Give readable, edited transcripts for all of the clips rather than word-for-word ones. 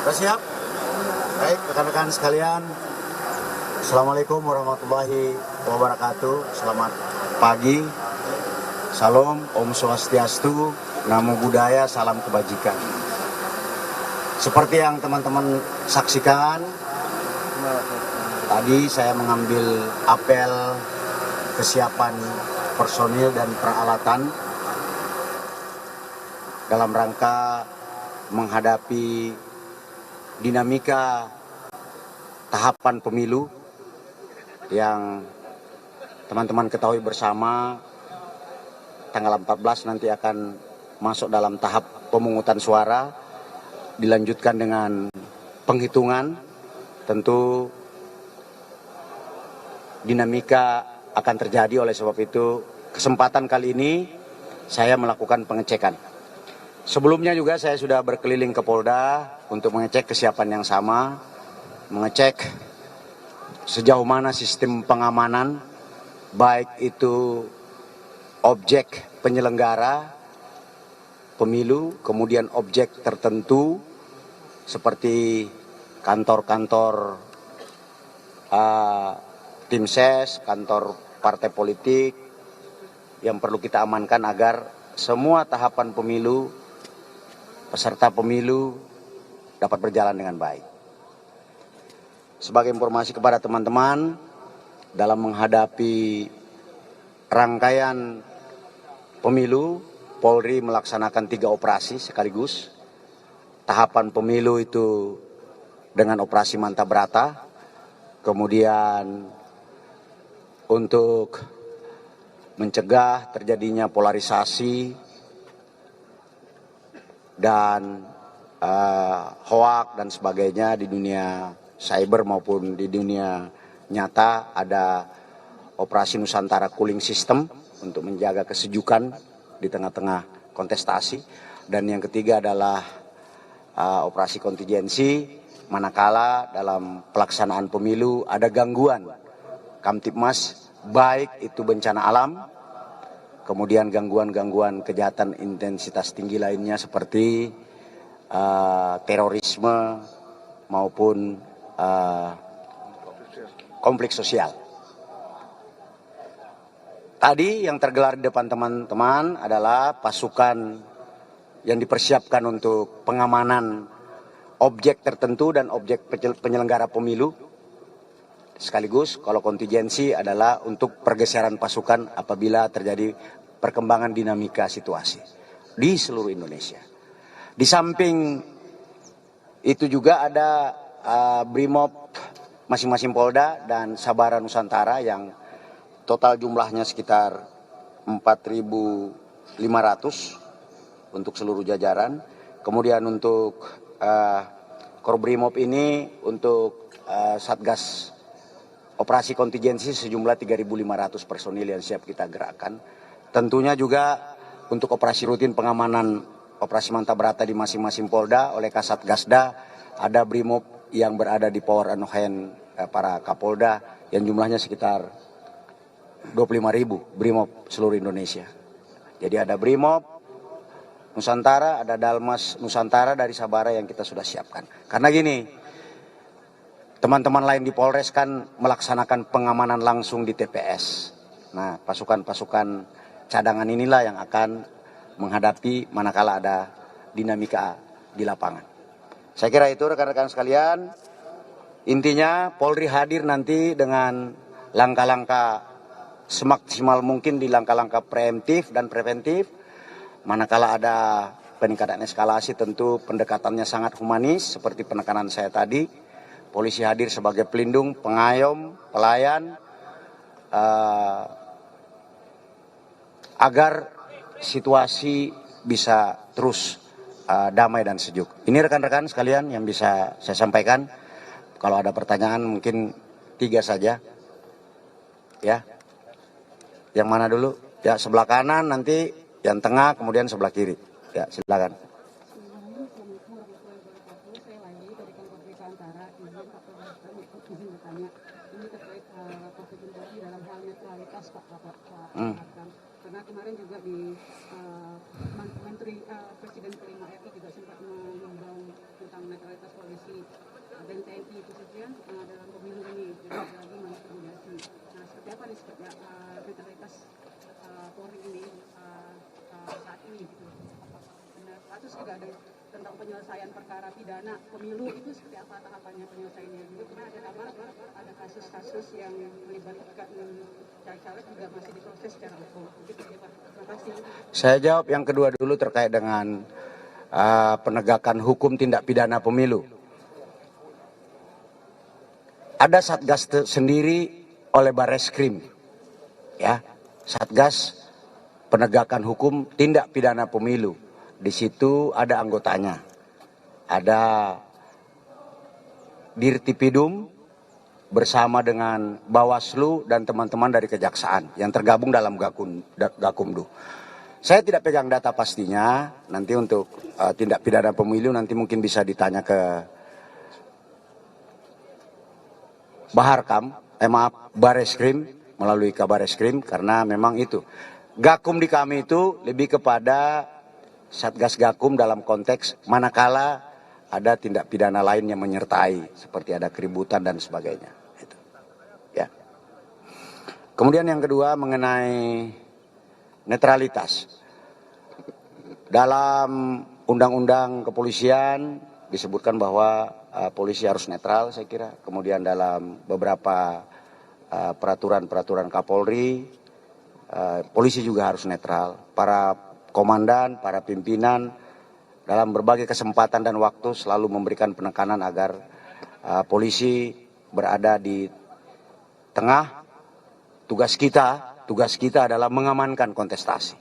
Sudah siap? Baik, rekan-rekan sekalian. Assalamualaikum warahmatullahi wabarakatuh. Selamat pagi. Salam, Om Swastiastu, Namo Buddhaya, salam kebajikan. Seperti yang teman-teman saksikan, tadi saya mengambil apel kesiapan personil dan peralatan dalam rangka menghadapi dinamika tahapan pemilu yang teman-teman ketahui bersama tanggal 14 nanti akan masuk dalam tahap pemungutan suara, dilanjutkan dengan penghitungan. Tentu dinamika akan terjadi, oleh sebab itu kesempatan kali ini saya melakukan pengecekan. Sebelumnya juga saya sudah berkeliling ke Polda untuk mengecek kesiapan yang sama, mengecek sejauh mana sistem pengamanan, baik itu objek penyelenggara pemilu, kemudian objek tertentu seperti kantor-kantor tim ses, kantor partai politik yang perlu kita amankan agar semua tahapan pemilu, peserta pemilu dapat berjalan dengan baik. Sebagai informasi kepada teman-teman, dalam menghadapi rangkaian pemilu, Polri melaksanakan 3 operasi sekaligus. Tahapan pemilu itu dengan operasi Manta Brata, kemudian untuk mencegah terjadinya polarisasi dan hoak dan sebagainya di dunia cyber maupun di dunia nyata, ada operasi Nusantara Cooling System untuk menjaga kesejukan di tengah-tengah kontestasi, dan yang ketiga adalah operasi kontingensi manakala dalam pelaksanaan pemilu ada gangguan Kamtibmas, baik itu bencana alam, kemudian gangguan-gangguan kejahatan intensitas tinggi lainnya seperti terorisme maupun konflik sosial. Tadi yang tergelar di depan teman-teman adalah pasukan yang dipersiapkan untuk pengamanan objek tertentu dan objek penyelenggara pemilu. Sekaligus kalau kontingensi adalah untuk pergeseran pasukan apabila terjadi perkembangan dinamika situasi di seluruh Indonesia. Di samping itu juga ada Brimob masing-masing Polda dan Sabara Nusantara yang total jumlahnya sekitar 4.500 untuk seluruh jajaran. Kemudian untuk Korbrimob ini untuk Satgas operasi kontingensi sejumlah 3.500 personil yang siap kita gerakkan. Tentunya juga untuk operasi rutin pengamanan operasi Manta Brata di masing-masing Polda oleh Kasat Gasda, ada Brimob yang berada di Power and Hand para Kapolda yang jumlahnya sekitar 25.000 Brimob seluruh Indonesia. Jadi ada Brimob Nusantara, ada Dalmas Nusantara dari Sabara yang kita sudah siapkan. Karena gini, teman-teman lain di Polres kan melaksanakan pengamanan langsung di TPS. Nah, pasukan-pasukan cadangan inilah yang akan menghadapi manakala ada dinamika di lapangan. Saya kira itu rekan-rekan sekalian. Intinya Polri hadir nanti dengan langkah-langkah semaksimal mungkin di langkah-langkah preemptif dan preventif. Manakala ada peningkatan eskalasi, tentu pendekatannya sangat humanis seperti penekanan saya tadi. Polisi hadir sebagai pelindung, pengayom, pelayan, agar situasi bisa terus damai dan sejuk. Ini rekan-rekan sekalian yang bisa saya sampaikan. Kalau ada pertanyaan mungkin 3 saja. Ya. Yang mana dulu? Ya, sebelah kanan, nanti yang tengah, kemudian sebelah kiri. Ya, silakan. Karena kemarin juga di Menteri Presiden kelima itu juga sempat mengundang tentang netralitas polisi dan TNI khususnya dalam pemilu ini dan lagi manipulasi. Nah, seperti apa nih netralitas Polri ini saat ini gitu. Nah, terus juga ada tentang penyelesaian perkara pidana pemilu itu seperti apa tahapannya penyelesaiannya. Juga karena ada kabar ada kasus-kasus yang melibatkan caleg juga masih diproses secara hukum. Gitu ya Pak. Terima kasih. Saya jawab yang kedua dulu terkait dengan penegakan hukum tindak pidana pemilu. Ada satgas sendiri oleh Bareskrim, ya, satgas penegakan hukum tindak pidana pemilu. Di situ ada anggotanya, ada Dirtipidum bersama dengan Bawaslu dan teman-teman dari Kejaksaan yang tergabung dalam Gakumdu. Saya tidak pegang data pastinya, nanti untuk tindak pidana pemilu nanti mungkin bisa ditanya ke Bareskrim, melalui Kabareskrim, karena memang itu. Gakum di kami itu lebih kepada Satgas Gakum dalam konteks manakala ada tindak pidana lain yang menyertai, seperti ada keributan dan sebagainya. Itu. Ya. Kemudian yang kedua mengenai netralitas. Dalam undang-undang kepolisian disebutkan bahwa polisi harus netral, saya kira. Kemudian dalam beberapa peraturan-peraturan Kapolri, polisi juga harus netral. Para komandan, para pimpinan dalam berbagai kesempatan dan waktu selalu memberikan penekanan agar polisi berada di tengah. Tugas kita adalah mengamankan kontestasi.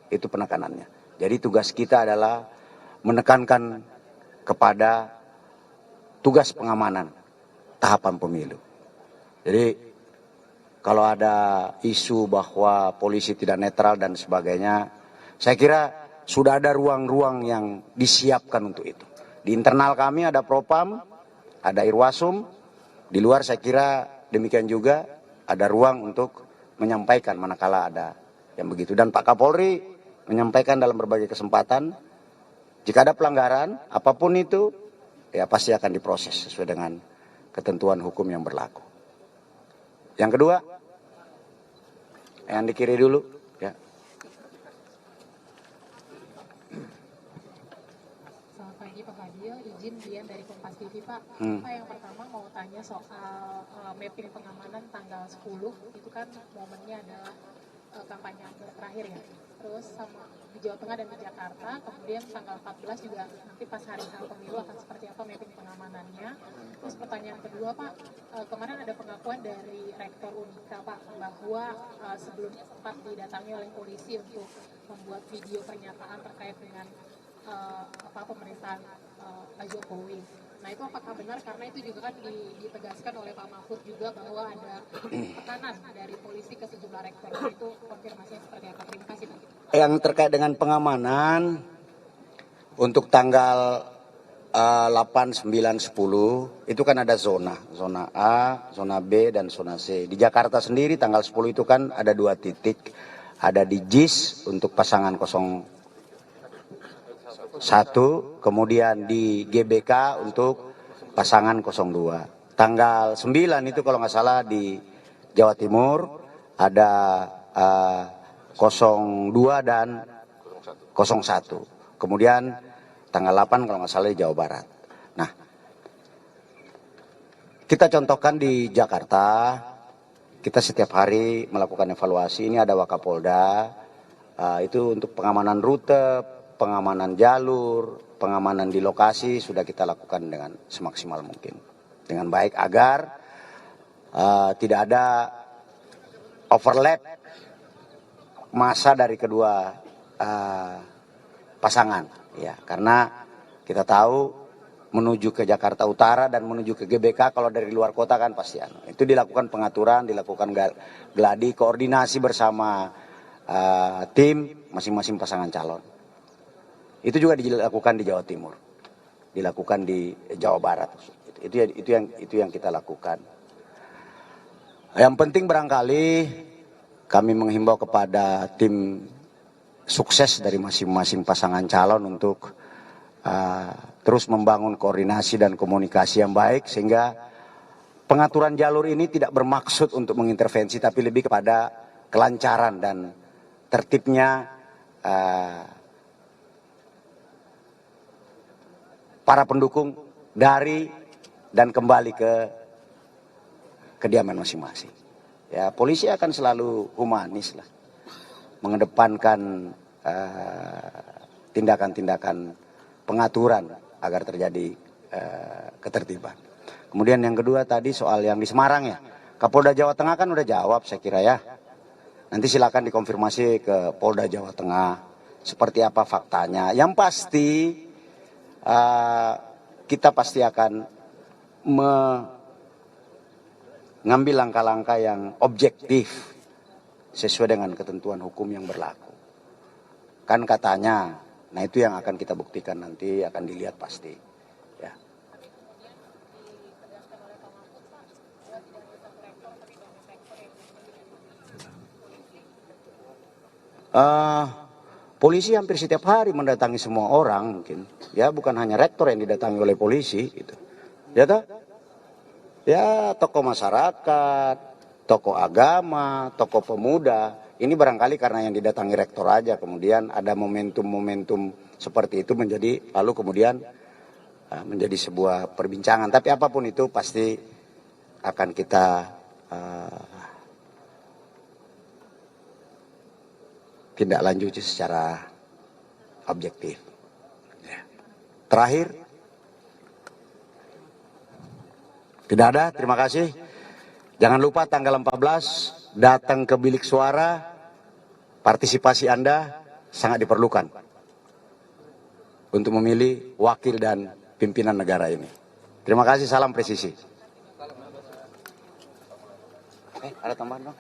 Itu penekanannya. Jadi tugas kita adalah menekankan kepada tugas pengamanan tahapan pemilu. Jadi kalau ada isu bahwa polisi tidak netral dan sebagainya, saya kira sudah ada ruang-ruang yang disiapkan untuk itu. Di internal kami ada Propam, ada Irwasum, di luar saya kira demikian juga ada ruang untuk menyampaikan manakala ada yang begitu. Dan Pak Kapolri menyampaikan dalam berbagai kesempatan, jika ada pelanggaran apapun itu, ya pasti akan diproses sesuai dengan ketentuan hukum yang berlaku. Yang kedua, yang di kiri dulu, ya. Selamat pagi Pak Fadil, izin Dian dari Kompas TV Pak. Pak, yang pertama mau tanya soal mapping pengamanan tanggal 10, itu kan momennya adalah kampanye terakhir ya. Terus sama di Jawa Tengah dan di Jakarta, kemudian tanggal 14 juga nanti pas hari H pemilu akan seperti apa mapping pengamanannya. Terus pertanyaan kedua Pak, kemarin ada pengakuan dari Rektor Unika Pak bahwa sebelumnya sempat didatangi oleh polisi untuk membuat video pernyataan terkait dengan pemerintahan Pak Jokowi. Nah itu apakah benar, karena itu juga kan ditegaskan oleh Pak Mahfud juga bahwa ada tekanan dari polisi ke sejumlah rektor. Itu konfirmasinya seperti apa? Terima kasih Pak. Yang terkait dengan pengamanan untuk tanggal 8, 9, 10 itu kan ada zona A, zona B dan zona C. Di Jakarta sendiri tanggal 10 itu kan ada 2 titik, ada di JIS untuk pasangan 01, kemudian di GBK untuk pasangan 02. Tanggal 9 itu kalau nggak salah di Jawa Timur ada 02 dan 01. Kemudian tanggal 8 kalau nggak salah di Jawa Barat. Nah, kita contohkan di Jakarta, kita setiap hari melakukan evaluasi. Ini ada Wakapolda, itu untuk pengamanan rute, pengamanan jalur, pengamanan di lokasi sudah kita lakukan dengan semaksimal mungkin, dengan baik agar tidak ada overlap masa dari kedua pasangan, ya, karena kita tahu menuju ke Jakarta Utara dan menuju ke GBK kalau dari luar kota kan pasti itu dilakukan pengaturan, dilakukan gladi, koordinasi bersama tim masing-masing pasangan calon. Itu juga dilakukan di Jawa Timur, dilakukan di Jawa Barat. Itu yang kita lakukan. Yang penting barangkali kami menghimbau kepada tim sukses dari masing-masing pasangan calon untuk terus membangun koordinasi dan komunikasi yang baik sehingga pengaturan jalur ini tidak bermaksud untuk mengintervensi tapi lebih kepada kelancaran dan tertibnya para pendukung dari dan kembali ke kediaman masing-masing. Ya, polisi akan selalu humanis lah, mengedepankan tindakan-tindakan pengaturan agar terjadi ketertiban. Kemudian yang kedua tadi soal yang di Semarang ya, Kapolda Jawa Tengah kan udah jawab saya kira ya. Nanti silakan dikonfirmasi ke Polda Jawa Tengah seperti apa faktanya. Yang pasti kita pasti akan mengambil langkah-langkah yang objektif sesuai dengan ketentuan hukum yang berlaku. Kan katanya, nah itu yang akan kita buktikan nanti, akan dilihat pasti. Ya. Polisi hampir setiap hari mendatangi semua orang mungkin, ya bukan hanya rektor yang didatangi oleh polisi, gitu. Ya toh? Ya tokoh masyarakat, tokoh agama, tokoh pemuda. Ini barangkali karena yang didatangi rektor aja, kemudian ada momentum-momentum seperti itu menjadi lalu kemudian menjadi sebuah perbincangan. Tapi apapun itu pasti akan kita tindak lanjuti secara objektif. Ya. Terakhir, tidak ada, terima kasih. Jangan lupa tanggal 14 datang ke bilik suara, partisipasi Anda sangat diperlukan untuk memilih wakil dan pimpinan negara ini. Terima kasih, salam presisi. Ada tambahan bang?